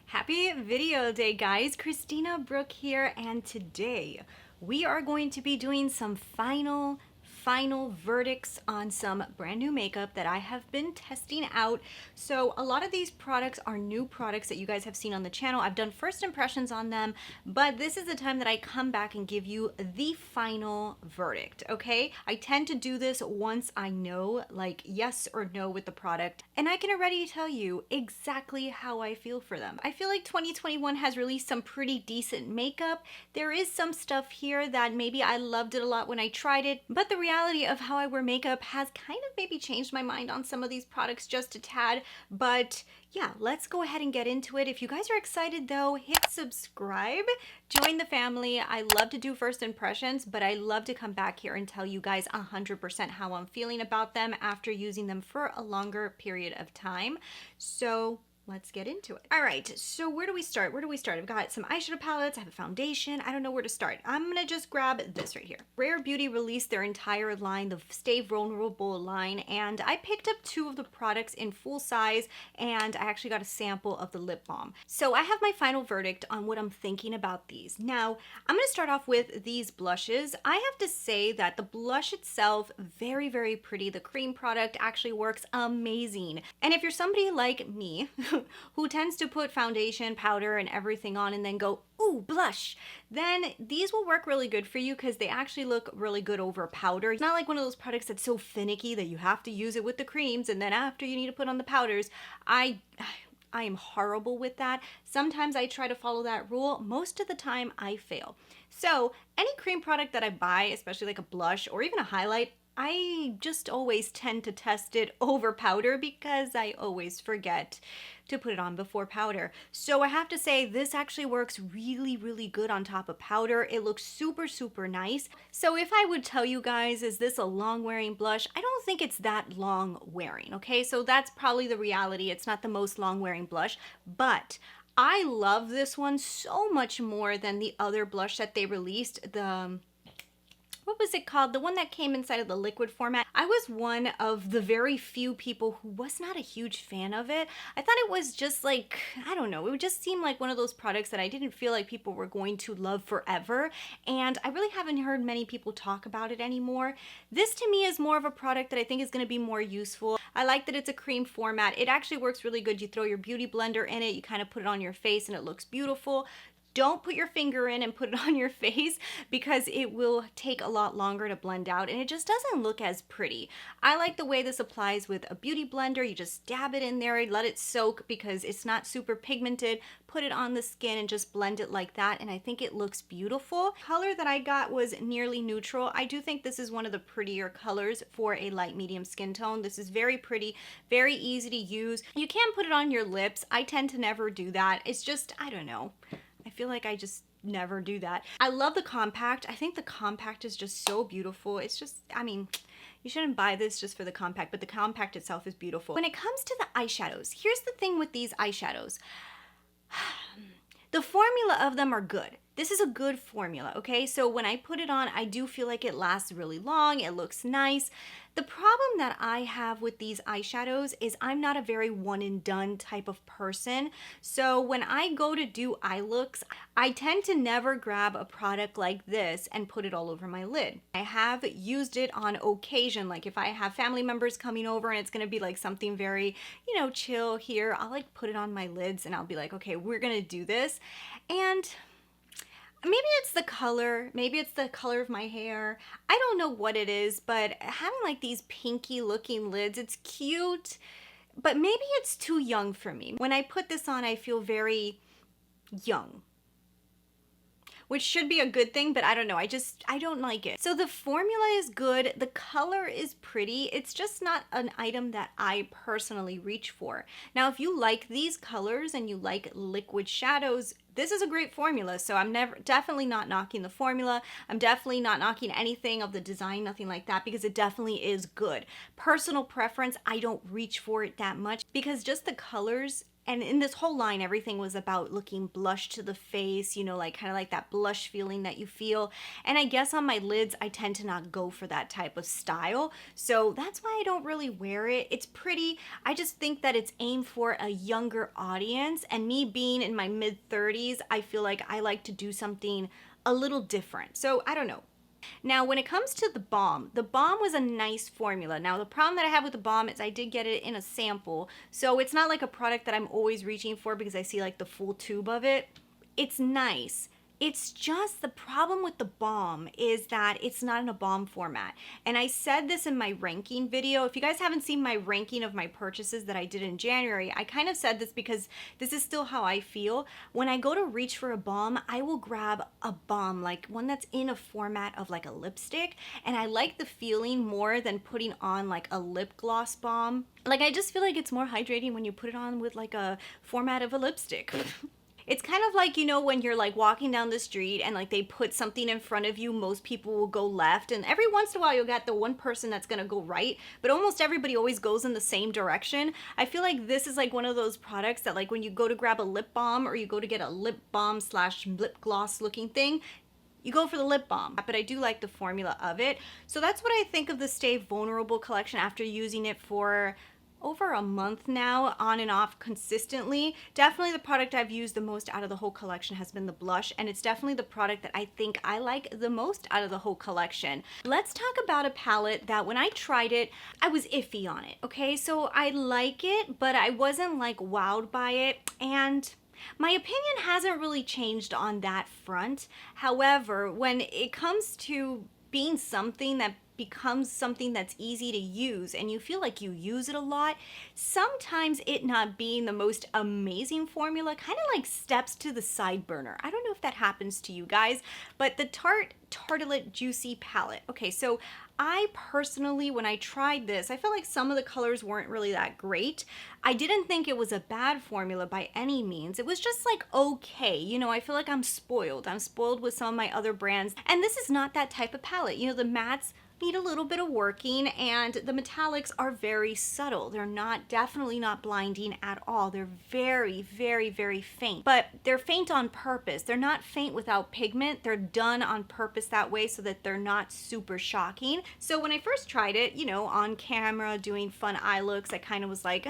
Happy video day, guys. Christina, Brooke here, and today we are going to be doing some final verdicts on some brand new makeup that I have been testing out. So a lot of these products are new products that you guys have seen on the channel. I've done first impressions on them, but this is the time that I come back and give you the final verdict, okay? I tend to do this once I know like yes or no with the product, and I can already tell you exactly how I feel for them. I feel like 2021 has released some pretty decent makeup. There is some stuff here that maybe I loved it a lot when I tried it, but the reality of how I wear makeup has kind of maybe changed my mind on some of these products just a tad. But yeah, let's go ahead and get into it. If you guys are excited though, hit subscribe, join the family. I love to do first impressions, but I love to come back here and tell you guys 100% how I'm feeling about them after using them for a longer period of time. So let's get into it. All right, so where do we start? I've got some eyeshadow palettes, I have a foundation. I don't know where to start. I'm gonna just grab this right here. Rare Beauty released their entire line, the Stay Vulnerable line, and I picked up two of the products in full size, and I actually got a sample of the lip balm. So I have my final verdict on what I'm thinking about these. Now, I'm gonna start off with these blushes. I have to say that the blush itself, very, very pretty. The cream product actually works amazing. And if you're somebody like me, who tends to put foundation, powder, and everything on and then go, ooh, blush, then these will work really good for you because they actually look really good over powder. It's not like one of those products that's so finicky that you have to use it with the creams and then after you need to put on the powders. I am horrible with that. Sometimes I try to follow that rule. Most of the time I fail. So any cream product that I buy, especially like a blush or even a highlight, I just always tend to test it over powder because I always forget to put it on before powder. So I have to say this actually works really, really good on top of powder. It looks super, super nice. So if I would tell you guys, is this a long wearing blush? I don't think it's that long wearing, okay? So that's probably the reality. It's not the most long wearing blush, but I love this one so much more than the other blush that they released. What was it called? The one that came inside of the liquid format. I was one of the very few people who was not a huge fan of it. I thought it was just like, I don't know, it would just seem like one of those products that I didn't feel like people were going to love forever. And I really haven't heard many people talk about it anymore. This to me is more of a product that I think is going to be more useful. I like that it's a cream format. It actually works really good. You throw your beauty blender in it, you kind of put it on your face and it looks beautiful. Don't put your finger in and put it on your face because it will take a lot longer to blend out and it just doesn't look as pretty. I like the way this applies with a beauty blender. You just dab it in there, let it soak because it's not super pigmented. Put it on the skin and just blend it like that, and I think it looks beautiful. Color that I got was nearly neutral. I do think this is one of the prettier colors for a light medium skin tone. This is very pretty, very easy to use. You can put it on your lips. I tend to never do that. It's just, I don't know. I feel like I just never do that. I love the compact. I think the compact is just so beautiful. It's just, I mean, you shouldn't buy this just for the compact, but the compact itself is beautiful. When it comes to the eyeshadows, here's the thing with these eyeshadows. The formula of them are good. This is a good formula, okay? So when I put it on, I do feel like it lasts really long. It looks nice. The problem that I have with these eyeshadows is I'm not a very one and done type of person. So when I go to do eye looks, I tend to never grab a product like this and put it all over my lid. I have used it on occasion, like if I have family members coming over and it's gonna be like something very, you know, chill here, I'll like put it on my lids and I'll be like, okay, we're gonna do this. And maybe it's the color, maybe it's the color of my hair. I don't know what it is, but having like these pinky looking lids, it's cute, but maybe it's too young for me. When I put this on, I feel very young, which should be a good thing, but I don't know. I don't like it. So the formula is good. The color is pretty. It's just not an item that I personally reach for. Now, if you like these colors and you like liquid shadows, this is a great formula. So I'm definitely not knocking the formula. I'm definitely not knocking anything of the design, nothing like that, because it definitely is good. Personal preference, I don't reach for it that much because just the colors and in this whole line, everything was about looking blush to the face, you know, like kind of like that blush feeling that you feel. And I guess on my lids, I tend to not go for that type of style. So that's why I don't really wear it. It's pretty. I just think that it's aimed for a younger audience. And me being in my mid 30s, I feel like I like to do something a little different. So I don't know. Now, when it comes to the balm was a nice formula. Now, the problem that I have with the balm is I did get it in a sample, so it's not like a product that I'm always reaching for because I see like the full tube of it. It's nice. It's just the problem with the balm is that it's not in a balm format. And I said this in my ranking video. If you guys haven't seen my ranking of my purchases that I did in January, I kind of said this because this is still how I feel. When I go to reach for a balm, I will grab a balm, like one that's in a format of like a lipstick. And I like the feeling more than putting on like a lip gloss balm. Like I just feel like it's more hydrating when you put it on with like a format of a lipstick. It's kind of like, you know, when you're like walking down the street and like they put something in front of you, most people will go left, and every once in a while you'll get the one person that's gonna go right, but almost everybody always goes in the same direction. I feel like this is like one of those products that like when you go to grab a lip balm or you go to get a lip balm slash lip gloss looking thing, you go for the lip balm. But I do like the formula of it. So that's what I think of the Stay Vulnerable collection after using it for over a month now, on and off consistently. Definitely the product I've used the most out of the whole collection has been the blush, and it's definitely the product that I think I like the most out of the whole collection. Let's talk about a palette that when I tried it, I was iffy on it, okay? So I like it, but I wasn't like wowed by it, and my opinion hasn't really changed on that front. However, when it comes to being something that becomes something that's easy to use and you feel like you use it a lot, sometimes it not being the most amazing formula kind of like steps to the side burner. I don't know if that happens to you guys, but the Tarte Tartelette Juicy palette. Okay, so I personally, when I tried this, I felt like some of the colors weren't really that great. I didn't think it was a bad formula by any means. It was just like okay. You know, I feel like I'm spoiled. I'm spoiled with some of my other brands. And this is not that type of palette. You know, the mattes need a little bit of working, and the metallics are very subtle. They're definitely not blinding at all. They're very, very, very faint, but they're faint on purpose. They're not faint without pigment. They're done on purpose that way so that they're not super shocking. So when I first tried it, you know, on camera doing fun eye looks, I kind of was like,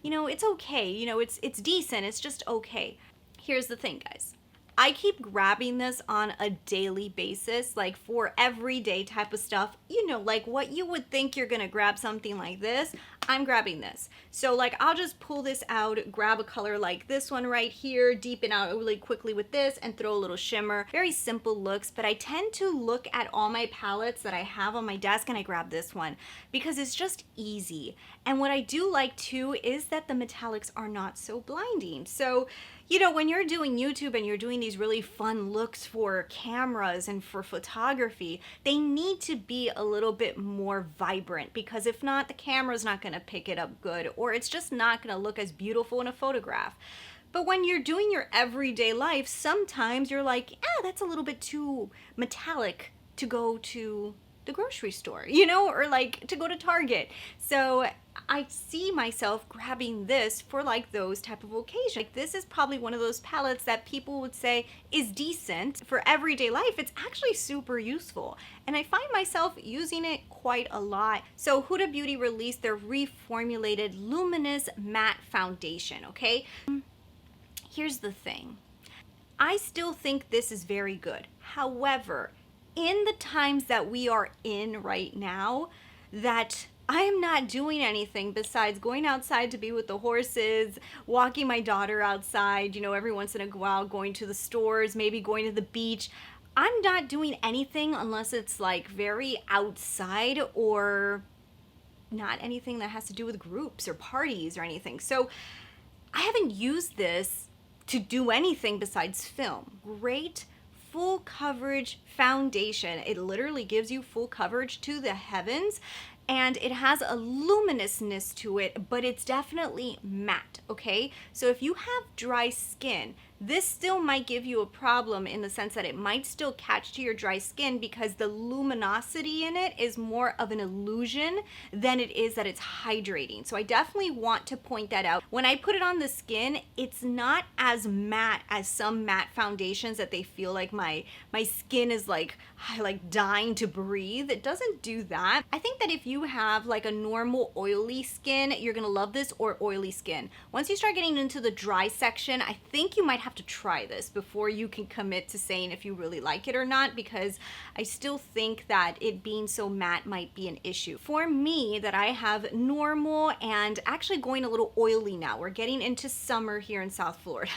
you know, it's okay. You know, it's decent. It's just okay. Here's the thing, guys. I keep grabbing this on a daily basis, like for everyday type of stuff, you know, like what you would think you're gonna grab something like this, I'm grabbing this. So like I'll just pull this out, grab a color like this one right here, deepen out really quickly with this and throw a little shimmer. Very simple looks, but I tend to look at all my palettes that I have on my desk and I grab this one because it's just easy. And what I do like too is that the metallics are not so blinding. So, you know, when you're doing YouTube and you're doing these really fun looks for cameras and for photography, they need to be a little bit more vibrant, because if not, the camera's not gonna pick it up good, or it's just not gonna look as beautiful in a photograph. But when you're doing your everyday life, sometimes you're like, that's a little bit too metallic to go to the grocery store, you know, or like to go to Target. So I see myself grabbing this for like those type of occasions. Like this is probably one of those palettes that people would say is decent for everyday life. It's actually super useful, and I find myself using it quite a lot. So Huda Beauty released their reformulated luminous matte foundation. Okay, here's the thing. I still think this is very good. However, in the times that we are in right now, that I'm not doing anything besides going outside to be with the horses, walking my daughter outside, you know, every once in a while, going to the stores, maybe going to the beach. I'm not doing anything unless it's like very outside or not anything that has to do with groups or parties or anything. So I haven't used this to do anything besides film. Great full coverage foundation. It literally gives you full coverage to the heavens, and it has a luminousness to it, but it's definitely matte, okay? So if you have dry skin, This still might give you a problem in the sense that it might still catch to your dry skin because the luminosity in it is more of an illusion than it is that it's hydrating. So I definitely want to point that out. When I put it on the skin, it's not as matte as some matte foundations that they feel like my skin is like dying to breathe. It doesn't do that. I think that if you have like a normal oily skin, you're gonna love this, or oily skin. Once you start getting into the dry section, I think you might have to try this before you can commit to saying if you really like it or not, because I still think that it being so matte might be an issue. For me, that I have normal and actually going a little oily now. We're getting into summer here in South Florida.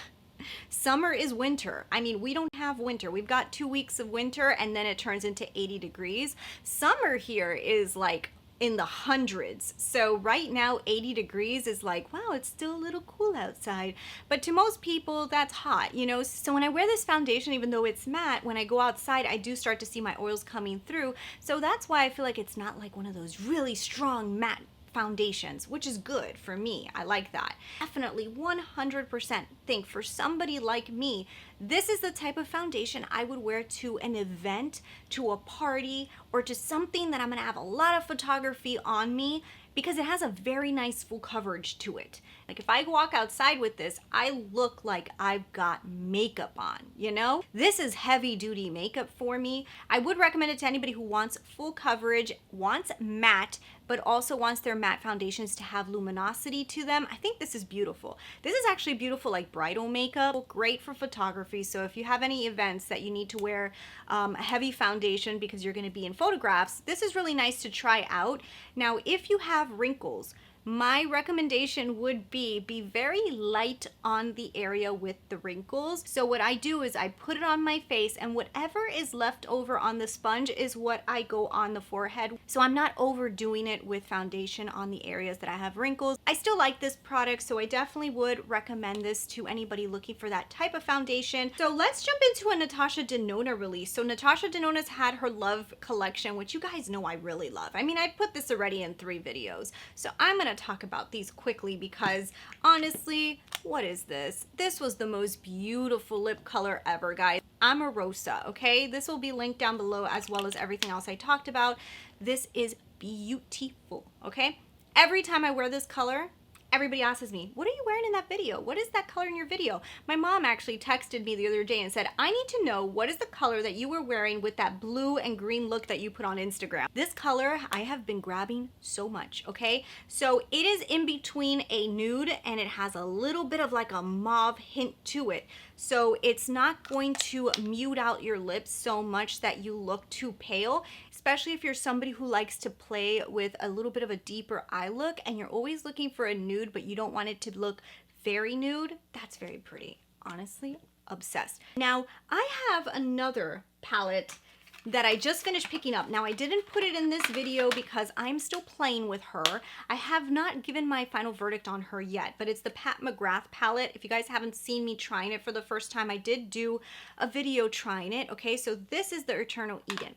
Summer is winter. I mean, we don't have winter. We've got 2 weeks of winter and then it turns into 80 degrees. Summer here is like in the hundreds. So right now 80 degrees is like, wow, it's still a little cool outside. But to most people that's hot, you know? So when I wear this foundation, even though it's matte, when I go outside, I do start to see my oils coming through. So that's why I feel like it's not like one of those really strong matte foundations, which is good for me. I like that. Definitely 100% think for somebody like me, this is the type of foundation I would wear to an event, to a party, or to something that I'm gonna have a lot of photography on me, because it has a very nice full coverage to it. Like if I walk outside with this, I look like I've got makeup on, you know? This is heavy duty makeup for me. I would recommend it to anybody who wants full coverage, wants matte, but also wants their matte foundations to have luminosity to them. I think this is beautiful. This is actually beautiful like bridal makeup, great for photography. So if you have any events that you need to wear a heavy foundation because you're gonna be in photographs, this is really nice to try out. Now, if you have wrinkles, my recommendation would be very light on the area with the wrinkles. So what I do is I put it on my face, and whatever is left over on the sponge is what I go on the forehead. So I'm not overdoing it with foundation on the areas that I have wrinkles. I still like this product, so I definitely would recommend this to anybody looking for that type of foundation. So let's jump into a Natasha Denona release. So Natasha Denona's had her Love collection, which you guys know I really love. I mean, I put this already in 3 videos. So I'm gonna talk about these quickly because honestly, what is this? This was the most beautiful lip color ever, guys. Amorosa, okay? This will be linked down below as well as everything else I talked about. This is beautiful, okay? Every time I wear this color, everybody asks me, what are you wearing in that video? What is that color in your video? My mom actually texted me the other day and said, I need to know what is the color that you were wearing with that blue and green look that you put on Instagram. This color I have been grabbing so much, okay? So it is in between a nude and it has a little bit of like a mauve hint to it. So it's not going to mute out your lips so much that you look too pale, especially if you're somebody who likes to play with a little bit of a deeper eye look and you're always looking for a nude, but you don't want it to look very nude. That's very pretty. Honestly, obsessed. Now, I have another palette that I just finished picking up. Now, I didn't put it in this video because I'm still playing with her. I have not given my final verdict on her yet, but it's the Pat McGrath palette. If you guys haven't seen me trying it for the first time, I did do a video trying it, okay? So this is the Eternal Eden.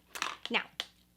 Now,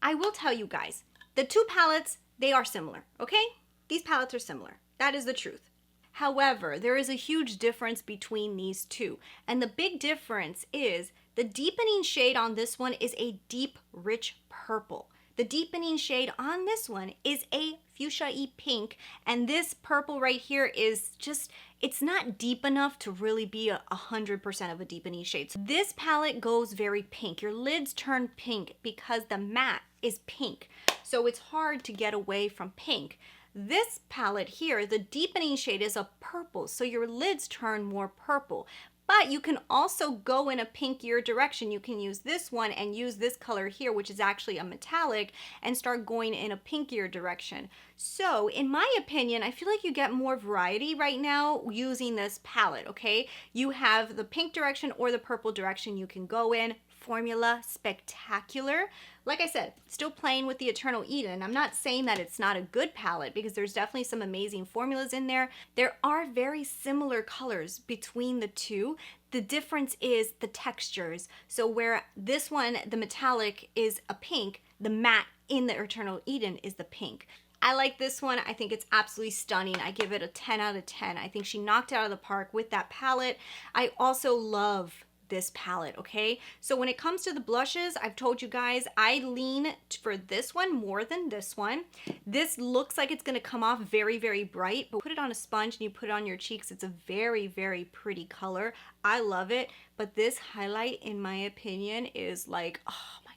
I will tell you guys, the 2 palettes, they are similar, okay? These palettes are similar. That is the truth. However, there is a huge difference between these 2. And the big difference is the deepening shade on this one is a deep, rich purple. The deepening shade on this one is a fuchsia-y pink. And this purple right here is just, it's not deep enough to really be 100% of a deepening shade. So this palette goes very pink. Your lids turn pink because the matte is pink. So it's hard to get away from pink. This palette here, the deepening shade is a purple, so your lids turn more purple. But you can also go in a pinkier direction. You can use this one and use this color here, which is actually a metallic, and start going in a pinkier direction. So in my opinion, I feel like you get more variety right now using this palette, okay? You have the pink direction or the purple direction you can go in. Formula spectacular. Like I said, still playing with the Eternal Eden. I'm not saying that it's not a good palette because there's definitely some amazing formulas in there. There are very similar colors between the 2. The difference is the textures. So where this one, the metallic is a pink, the matte in the Eternal Eden is the pink. I like this one. I think it's absolutely stunning. I give it a 10 out of 10. I think she knocked it out of the park with that palette. I also love this palette, okay? So when it comes to the blushes, I've told you guys, I lean for this one more than this one. This looks like it's gonna come off very, very bright, but put it on a sponge and you put it on your cheeks, it's a very, very pretty color. I love it, but this highlight, in my opinion, is like, oh my God.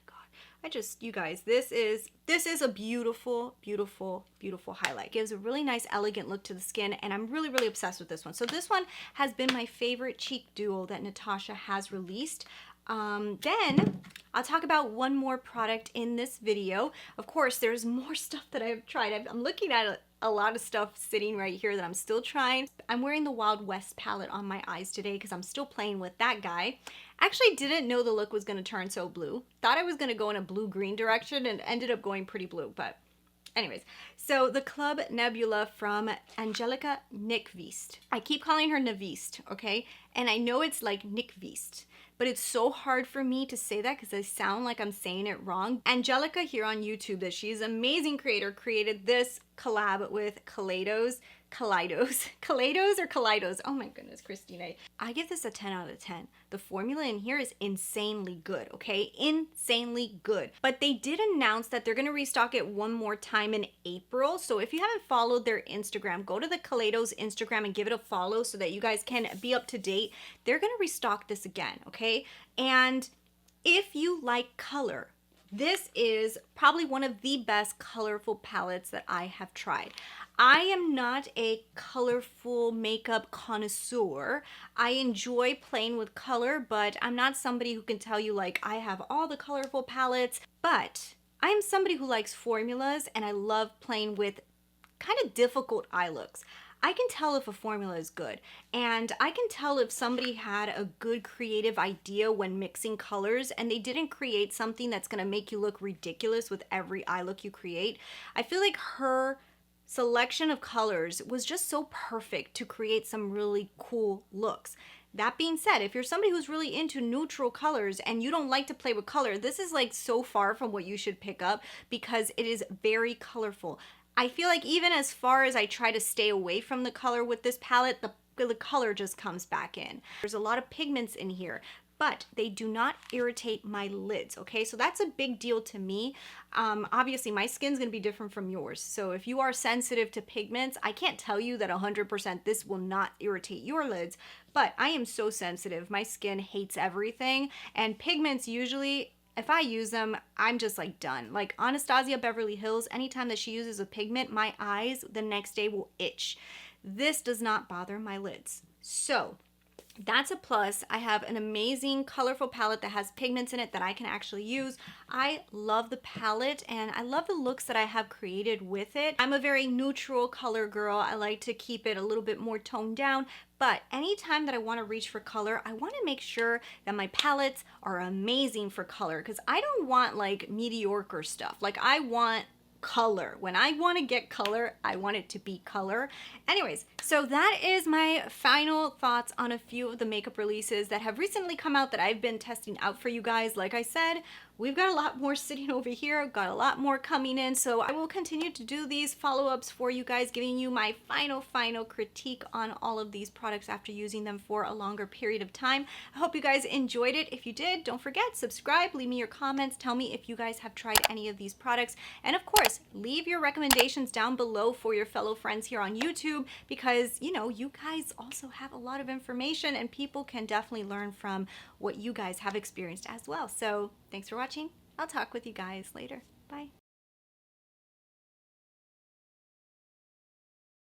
You guys, this is a beautiful, beautiful, beautiful highlight. Gives a really nice, elegant look to the skin, and I'm really, really obsessed with this one. So this one has been my favorite cheek duo that Natasha has released. Then I'll talk about one more product in this video. Of course, there's more stuff that I've tried. I'm looking at a lot of stuff sitting right here that I'm still trying. I'm wearing the Wild West palette on my eyes today because I'm still playing with that guy. Actually didn't know the look was going to turn so blue. Thought I was going to go in a blue-green direction and ended up going pretty blue, but anyways. So the Club Nebula from Angelica Nyqvist. I keep calling her Nyqvist, okay? And I know it's like Nyqvist, but it's so hard for me to say that because I sound like I'm saying it wrong. Angelica here on YouTube, that she's an amazing creator, created this collab with Kaleidos. Kaleidos or Kaleidos? Oh my goodness, Christina. I give this a 10 out of 10. The formula in here is insanely good, okay? Insanely good. But they did announce that they're gonna restock it one more time in April. So if you haven't followed their Instagram, go to the Kaleidos Instagram and give it a follow so that you guys can be up to date. They're gonna restock this again, okay? And if you like color, this is probably one of the best colorful palettes that I have tried. I am not a colorful makeup connoisseur. I enjoy playing with color, but I'm not somebody who can tell you like I have all the colorful palettes. But I am somebody who likes formulas, and I love playing with kind of difficult eye looks. I can tell if a formula is good, and I can tell if somebody had a good creative idea when mixing colors and they didn't create something that's gonna make you look ridiculous with every eye look you create. I feel like her selection of colors was just so perfect to create some really cool looks. That being said, if you're somebody who's really into neutral colors and you don't like to play with color, this is like so far from what you should pick up because it is very colorful. I feel like even as far as I try to stay away from the color with this palette, the color just comes back in. There's a lot of pigments in here, but they do not irritate my lids, okay? So that's a big deal to me. Obviously, my skin's gonna be different from yours. So if you are sensitive to pigments, I can't tell you that 100% this will not irritate your lids, but I am so sensitive. My skin hates everything, and pigments usually, if I use them, I'm just like done. Like Anastasia Beverly Hills, anytime that she uses a pigment, my eyes the next day will itch. This does not bother my lids. So that's a plus. I have an amazing colorful palette that has pigments in it that I can actually use. I love the palette and I love the looks that I have created with it. I'm a very neutral color girl. I like to keep it a little bit more toned down, but anytime that I want to reach for color, I want to make sure that my palettes are amazing for color because I don't want like mediocre stuff. Like I want color. When I want to get color, I want it to be color. Anyways, so that is my final thoughts on a few of the makeup releases that have recently come out that I've been testing out for you guys. Like I said, we've got a lot more sitting over here, got a lot more coming in, so I will continue to do these follow-ups for you guys, giving you my final critique on all of these products after using them for a longer period of time. I hope you guys enjoyed it. If you did, don't forget, subscribe, leave me your comments, tell me if you guys have tried any of these products, and of course, leave your recommendations down below for your fellow friends here on YouTube because, you know, you guys also have a lot of information and people can definitely learn from what you guys have experienced as well. So thanks for watching. I'll talk with you guys later. Bye.